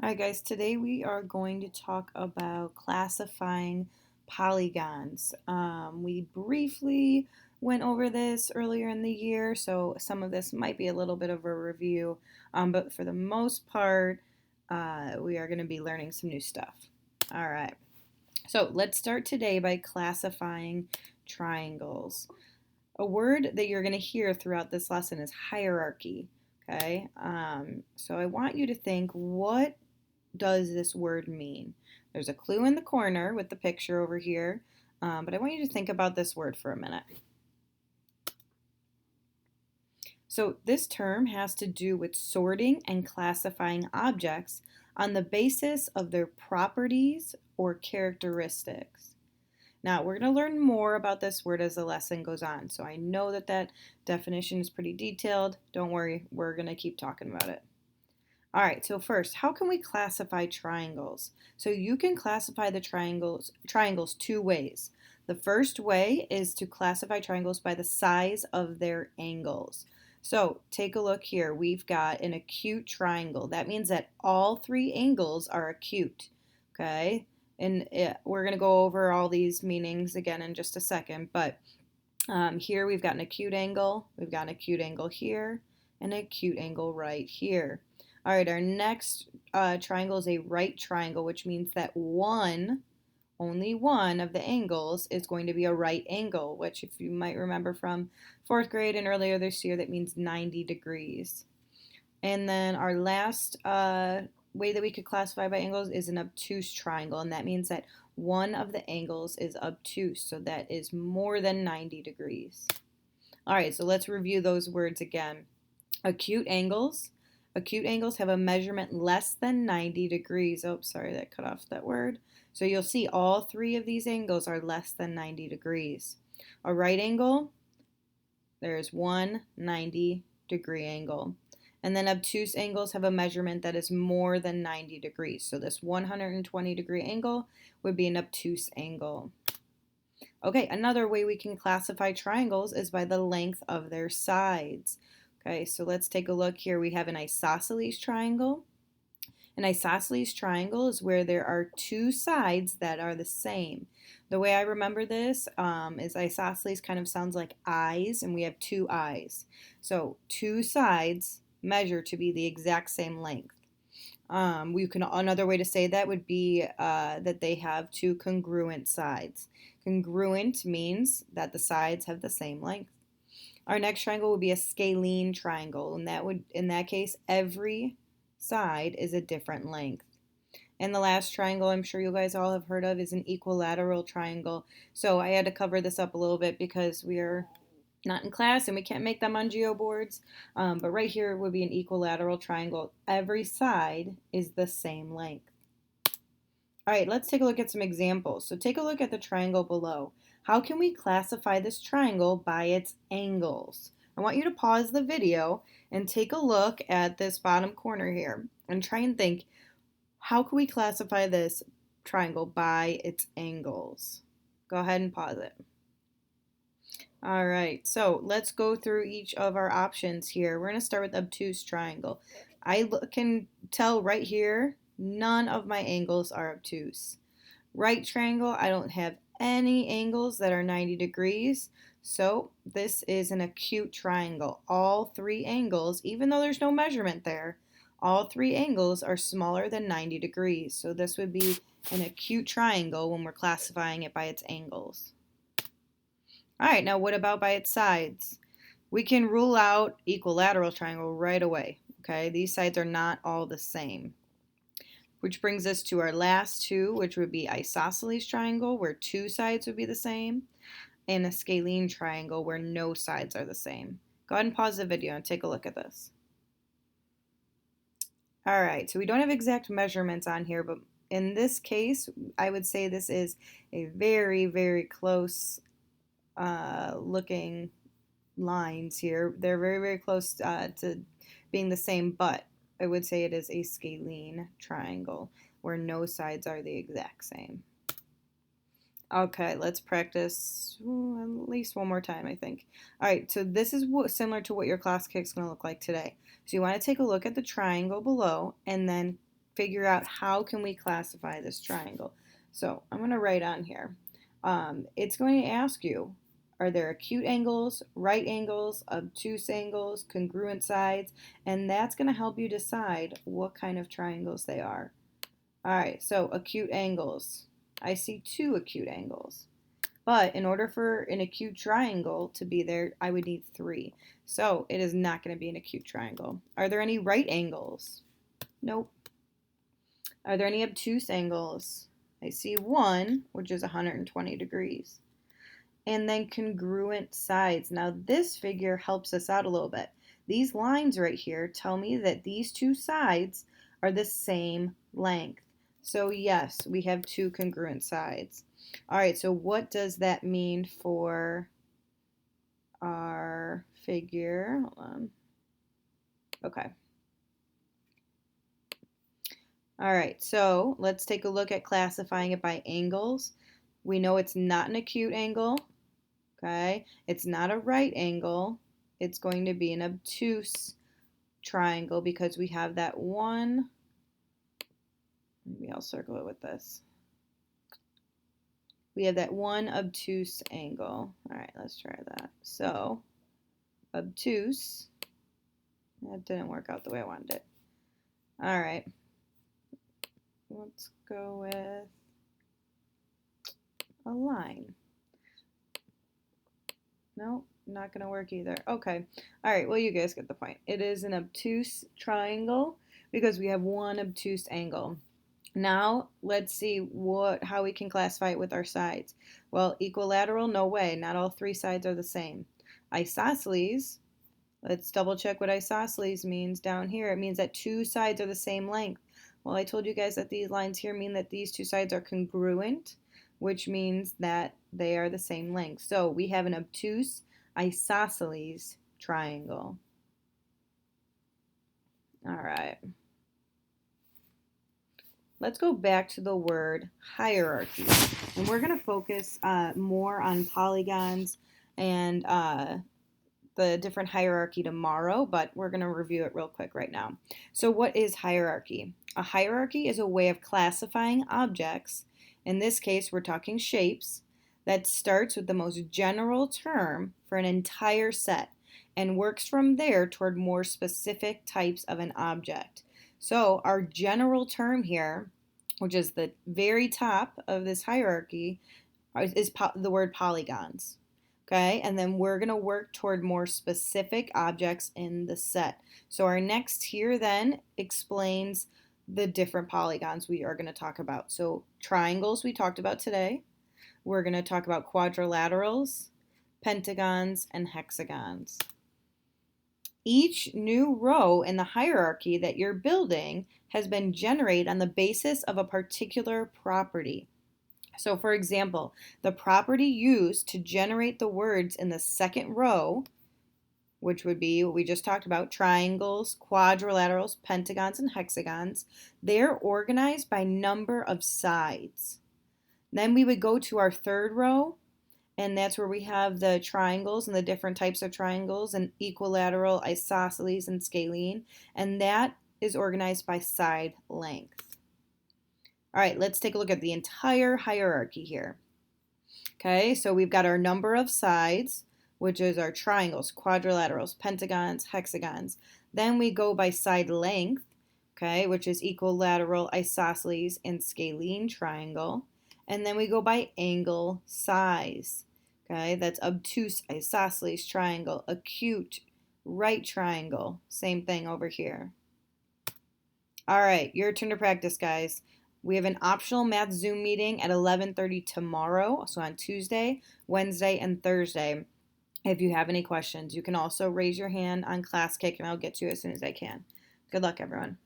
Hi guys, today we are going to talk about classifying polygons. We briefly went over this earlier in the year, so some of this might be a little bit of a review, but for the most part, we are going to be learning some new stuff. All right, so let's start today by classifying triangles. A word that you're going to hear throughout this lesson is hierarchy. Okay, so I want you to think, what does this word mean? There's a clue in the corner with the picture over here, but I want you to think about this word for a minute. So this term has to do with sorting and classifying objects on the basis of their properties or characteristics. Now, we're going to learn more about this word as the lesson goes on. So I know that definition is pretty detailed. Don't worry, we're going to keep talking about it. All right, so first, how can we classify triangles? So you can classify the triangles two ways. The first way is to classify triangles by the size of their angles. So take a look here. We've got an acute triangle. That means that all three angles are acute, okay? And we're going to go over all these meanings again in just a second, but here we've got an acute angle, we've got an acute angle here, and an acute angle right here. All right, our next triangle is a right triangle, which means that only one of the angles is going to be a right angle, which if you might remember from fourth grade and earlier this year, that means 90 degrees. And then our last way that we could classify by angles is an obtuse triangle, and that means that one of the angles is obtuse, so that is more than 90 degrees. All right, so let's review those words again. Acute angles. Acute angles have a measurement less than 90 degrees. Oh, sorry, that cut off that word. So you'll see all three of these angles are less than 90 degrees. A right angle, there's one 90-degree angle. And then obtuse angles have a measurement that is more than 90 degrees. So this 120-degree angle would be an obtuse angle. Okay, another way we can classify triangles is by the length of their sides. Okay, so let's take a look here. We have an isosceles triangle. An isosceles triangle is where there are two sides that are the same. The way I remember this is isosceles kind of sounds like eyes, and we have two eyes. So two sides measure to be the exact same length. Another way to say that would be that they have two congruent sides. Congruent means that the sides have the same length. Our next triangle would be a scalene triangle, and in that case, every side is a different length. And the last triangle I'm sure you guys all have heard of is an equilateral triangle. So I had to cover this up a little bit because we are not in class and we can't make them on geoboards. But right here would be an equilateral triangle. Every side is the same length. All right, let's take a look at some examples. So take a look at the triangle below. How can we classify this triangle by its angles? I want you to pause the video and take a look at this bottom corner here and try and think, how can we classify this triangle by its angles? Go ahead and pause it. All right, so let's go through each of our options here. We're going to start with obtuse triangle. I can tell right here, none of my angles are obtuse. Right triangle, I don't have any angles that are 90 degrees. So this is an acute triangle. All three angles, even though there's no measurement there, all three angles are smaller than 90 degrees. So this would be an acute triangle when we're classifying it by its angles. All right, now what about by its sides? We can rule out equilateral triangle right away. Okay, these sides are not all the same. Which brings us to our last two, which would be isosceles triangle, where two sides would be the same, and a scalene triangle, where no sides are the same. Go ahead and pause the video and take a look at this. All right, so we don't have exact measurements on here, but in this case, I would say this is a very, very close looking lines here. They're very, very close to being the same, but I would say it is a scalene triangle where no sides are the exact same. Okay, let's practice at least one more time, I think. All right, so this is similar to what your class kick is going to look like today. So you want to take a look at the triangle below and then figure out how can we classify this triangle. So I'm going to write on here. It's going to ask you, are there acute angles, right angles, obtuse angles, congruent sides, and that's going to help you decide what kind of triangles they are. All right, so acute angles. I see 2 acute angles. But in order for an acute triangle to be there, I would need 3. So it is not going to be an acute triangle. Are there any right angles? Nope. Are there any obtuse angles? I see 1, which is 120 degrees. And then congruent sides. Now this figure helps us out a little bit. These lines right here tell me that these 2 sides are the same length. So yes, we have 2 congruent sides. All right, so what does that mean for our figure? Hold on. Okay. All right, so let's take a look at classifying it by angles. We know it's not an acute angle, okay? It's not a right angle. It's going to be an obtuse triangle because we have that one. Maybe I'll circle it with this. We have that one obtuse angle. All right, let's try that. So, obtuse. That didn't work out the way I wanted it. All right. Let's go with a line. No, not going to work either. Okay. All right, well, you guys get the point. It is an obtuse triangle because we have one obtuse angle. Now, let's see how we can classify it with our sides. Well, equilateral, no way. Not all 3 sides are the same. Isosceles, let's double check what isosceles means down here. It means that 2 sides are the same length. Well, I told you guys that these lines here mean that these 2 sides are congruent, which means that they are the same length. So we have an obtuse isosceles triangle. All right. Let's go back to the word hierarchy. And we're going to focus more on polygons and the different hierarchy tomorrow, but we're going to review it real quick right now. So what is hierarchy? A hierarchy is a way of classifying objects. In this case, we're talking shapes, that starts with the most general term for an entire set and works from there toward more specific types of an object. So our general term here, which is the very top of this hierarchy, is the word polygons. Okay, and then we're going to work toward more specific objects in the set. So our next here then explains the different polygons we are going to talk about. So triangles we talked about today. We're going to talk about quadrilaterals, pentagons, and hexagons. Each new row in the hierarchy that you're building has been generated on the basis of a particular property. So for example, the property used to generate the words in the second row, which would be what we just talked about, triangles, quadrilaterals, pentagons, and hexagons, they're organized by number of sides. Then we would go to our third row, and that's where we have the triangles and the different types of triangles and equilateral, isosceles, and scalene, and that is organized by side length. All right, let's take a look at the entire hierarchy here. Okay, so we've got our number of sides, which is our triangles, quadrilaterals, pentagons, hexagons. Then we go by side length, okay, which is equilateral, isosceles, and scalene triangle. And then we go by angle size, okay, that's obtuse, isosceles triangle, acute, right triangle, same thing over here. All right, your turn to practice, guys. We have an optional math Zoom meeting at 11:30 tomorrow, so on Tuesday, Wednesday, and Thursday. If you have any questions, you can also raise your hand on Class Kick, and I'll get to you as soon as I can. Good luck, everyone.